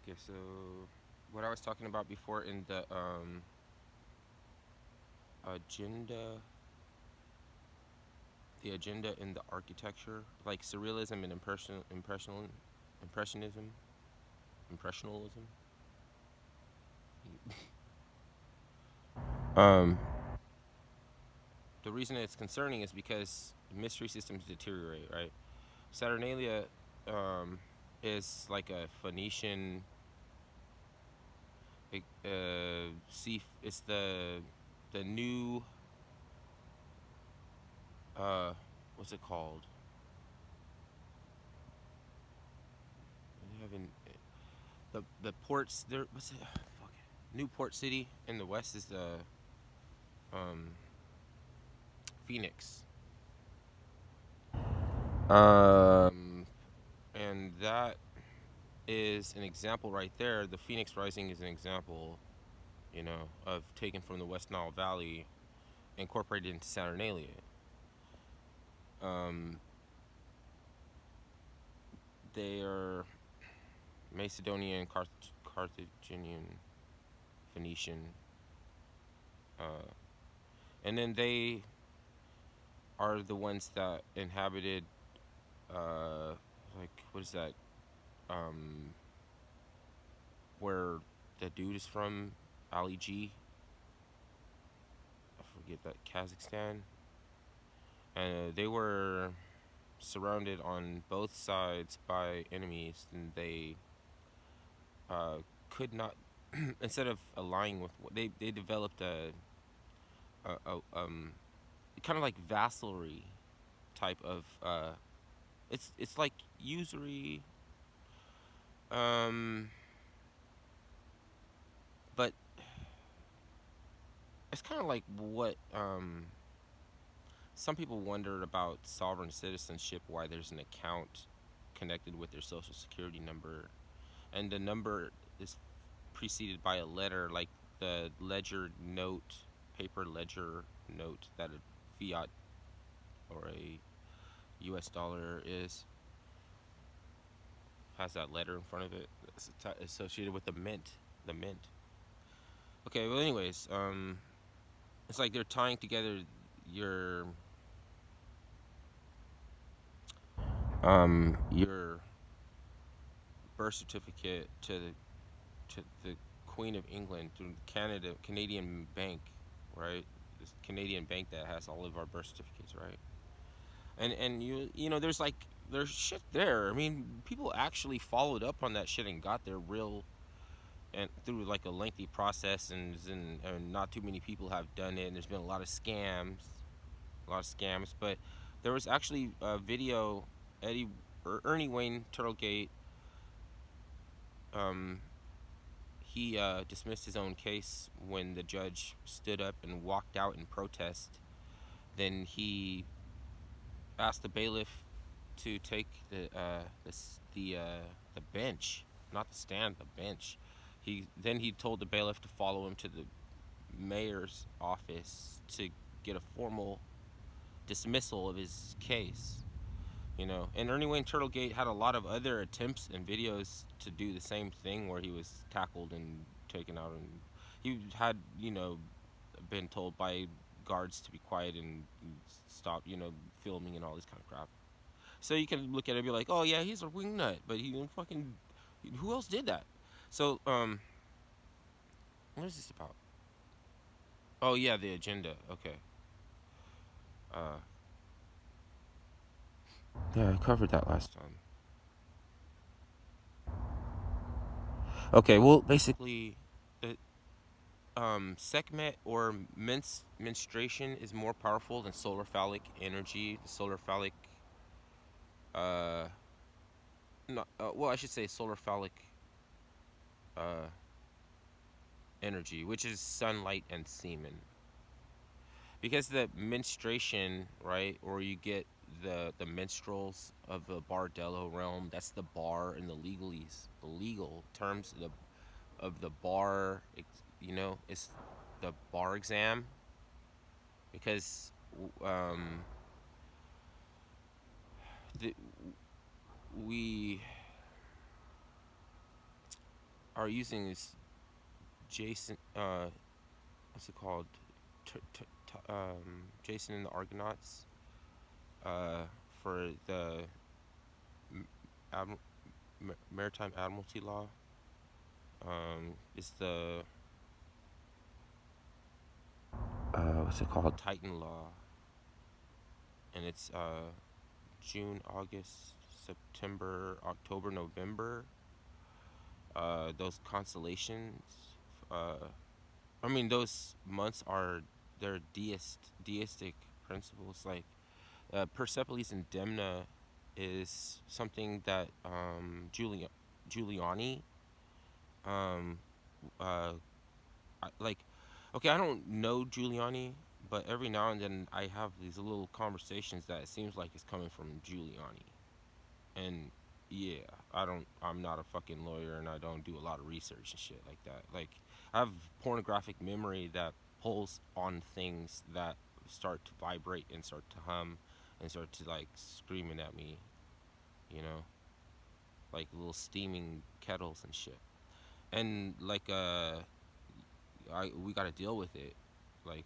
Okay, so what I was talking about before in the agenda, the agenda in the architecture, like surrealism and impressionism, impressionalism. Um, the reason it's concerning is because mystery systems deteriorate, right? Saturnalia um, is like a Phoenician. See, it's the new uh, what's it called? They haven't the ports there. What's it? Fuck. Newport City in the west is the um Phoenix. Um, and that is an example right there. The Phoenix Rising is an example, of taken from the West Nile Valley, incorporated into Saturnalia. Um, they are Macedonian, Carthaginian, Phoenician, uh, and then they are the ones that inhabited, uh, like what is that? Um, where the dude is from, Ali G. I forget that Kazakhstan, and they were surrounded on both sides by enemies, and they uh, could not. Instead of aligning with they developed a kind of like vassalry type of it's like usury, um but it's kind of like what some people wondered about sovereign citizenship, why there's an account connected with their social security number, and the number is preceded by a letter, like the ledger note, paper ledger note that a fiat or a US dollar is, has that letter in front of it that's associated with the mint. Okay, well, anyways, it's like they're tying together your your birth certificate to the Queen of England through Canadian Bank, right? This Canadian bank that has all of our birth certificates, right? And there's like there's shit there. I mean, people actually followed up on that shit and got their real, and through like a lengthy process, and not too many people have done it. And there's been a lot of scams. But there was actually a video. Eddie Ernie Wayne Turtlegate, um, he dismissed his own case when the judge stood up and walked out in protest. Then he asked the bailiff to take the bench, not the stand, the bench. He told the bailiff to follow him to the mayor's office to get a formal dismissal of his case. And Ernie Wayne Turtlegate had a lot of other attempts and videos to do the same thing, where he was tackled and taken out, and he had been told by guards to be quiet and stop filming and all this kind of crap. So you can look at it and be like, oh yeah, he's a wingnut, but he didn't fucking, who else did that? So what is this about? Oh yeah, the agenda. Okay. uh yeah, I covered that last time. Okay, well, basically, the Sekhmet, or menstruation, is more powerful than solar phallic energy. The solar phallic, uh, not, well, I should say solar phallic uh, energy, which is sunlight and semen. Because the menstruation, right, or you get the minstrels of the Bardello realm. That's the bar in the legal terms of the bar. It's the bar exam, because the, we are using this Jason. What's it called? Jason and the Argonauts. Uh, for the Adm- Maritime Admiralty Law. It's the what's it called? Titan Law, and it's June, August, September, October, November. Those constellations. Uh, I mean, those months are they're deistic principles. Like Persepolis and Demna is something that Giuliani um, uh, like. Okay, I don't know Giuliani, but every now and then I have these little conversations that it seems like it's coming from Giuliani. And yeah, I'm not a fucking lawyer, and I don't do a lot of research and shit like that. Like, I have pornographic memory that pulls on things that start to vibrate and start to hum and start to like screaming at me, you know, like little steaming kettles and shit. And like I we got to deal with it, like,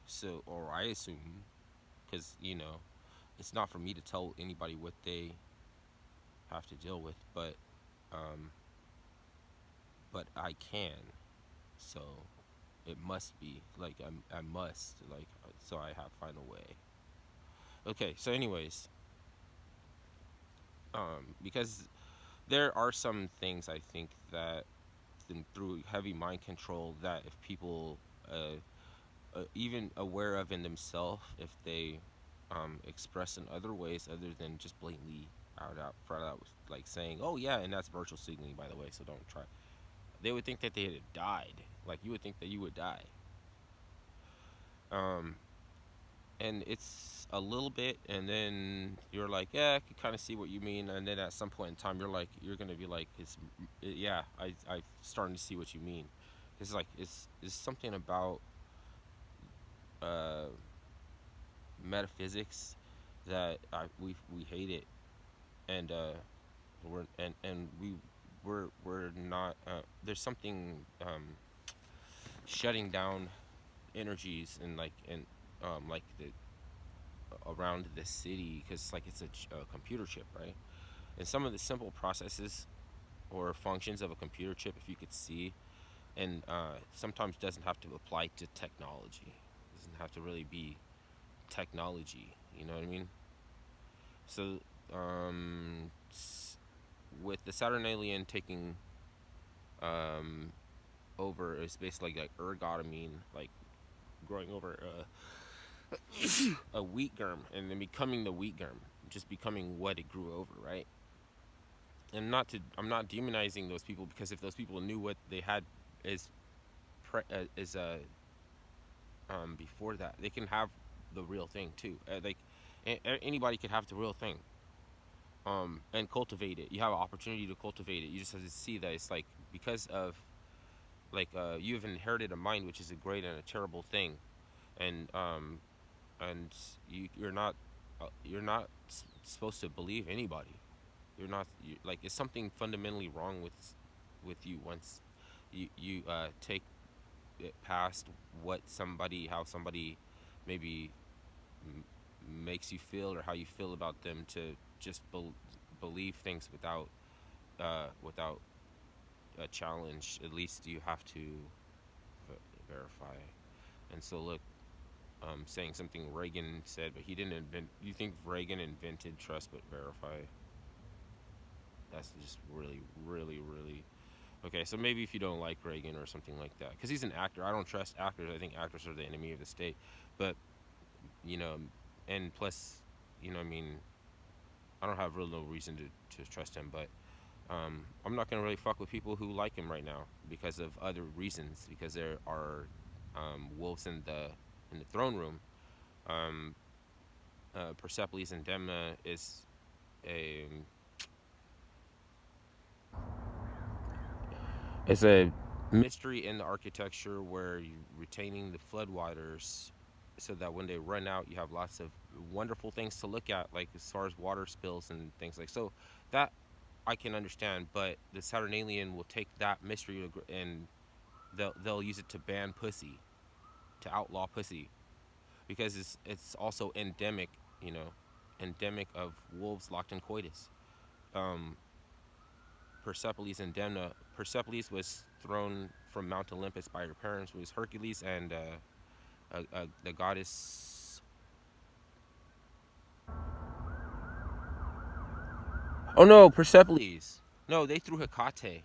so, or I assume, because it's not for me to tell anybody what they have to deal with, um, but I can. So it must be like I must like so I have to find a way. Okay, so anyways, because there are some things I think that through heavy mind control that if people even aware of in themselves, if they express in other ways other than just blatantly flat out like saying, oh yeah, and that's virtual signaling, by the way, so don't try. They would think that they had died. Like, you would think that you would die. um and it's a little bit, and then you're like, yeah, I can kind of see what you mean, and then at some point in time you're gonna be like, yeah, I starting to see what you mean. It's like it's something about uh metaphysics that we hate it, and we're not there's something shutting down energies and like the around the city, because like it's a computer chip, right? And some of the simple processes or functions of a computer chip, if you could see, and sometimes doesn't have to apply to technology, doesn't have to really be technology, you know what I mean? So um with the Saturn alien taking um over, it's basically like ergotamine, like growing over a wheat germ and then becoming the wheat germ, just becoming what it grew over, right? And I'm not demonizing those people, because if those people knew what they had is is before that, they can have the real thing too. Like anybody could have the real thing, and cultivate it. You have an opportunity to cultivate it. You just have to see that it's like, because of like you've inherited a mind, which is a great and a terrible thing, and you're not supposed to believe anybody. You're not like, it's something fundamentally wrong with you once you take it past how somebody maybe m- makes you feel, or how you feel about them, to just believe things without a challenge. At least you have to verify. And so look, saying something Reagan said, but he didn't invent. You think Reagan invented trust but verify? That's just really, really, really okay. So maybe if you don't like Reagan or something like that, because he's an actor. I don't trust actors. I think actors are the enemy of the state. But you know, and plus, I mean, I don't have real no reason to trust him. But I'm not gonna really fuck with people who like him right now because of other reasons. Because there are wolves in the throne room. Um, Persepolis and Demna a is a mystery in the architecture where you're retaining the floodwaters, so that when they run out, you have lots of wonderful things to look at, like as far as water spills and things like so. That I can understand, but the Saturnalian will take that mystery and they'll use it to ban pussy, to outlaw pussy, because it's also endemic, you know, endemic of wolves locked in coitus. Um, Persepolis Indemna. Persepolis was thrown from Mount Olympus by her parents. It was Hercules and the goddess. Oh no, Persepolis. No, they threw Hecate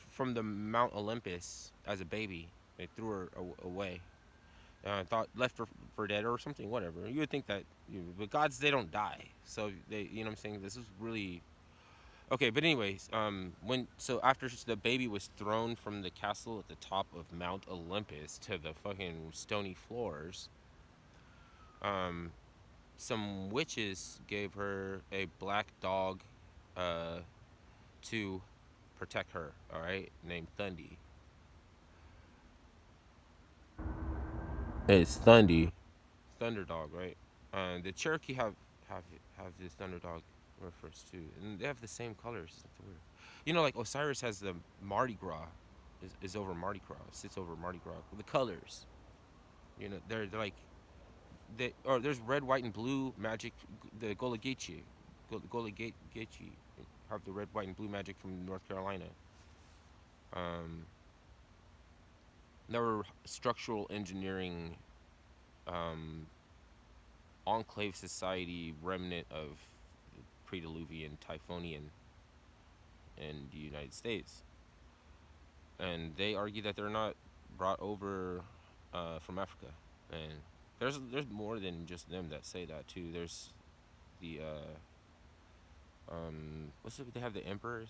from the Mount Olympus as a baby. They threw her away. Thought left for dead or something. Whatever. You would think that, but gods, they don't die. So they, you know what I'm saying. This is really okay. But anyways, when so after the baby was thrown from the castle at the top of Mount Olympus to the fucking stony floors, um, some witches gave her a black dog, uh, to protect her. All right, named Thundy. It's Thundy, Thunder Dog, right? The Cherokee have have this Thunder Dog refers too, and they have the same colors. It's weird. You know, like Osiris has the Mardi Gras, is over Mardi Gras, sits over Mardi Gras. The colors, you know, they're like they or there's red, white, and blue magic. The Goligichi, Goligichi have the red, white, and blue magic from North Carolina. Um, there were structural engineering, um, enclave society remnant of pre-Diluvian Typhonian in the United States, and they argue that they're not brought over from Africa. And there's more than just them that say that too. There's the what's it? They have the emperors.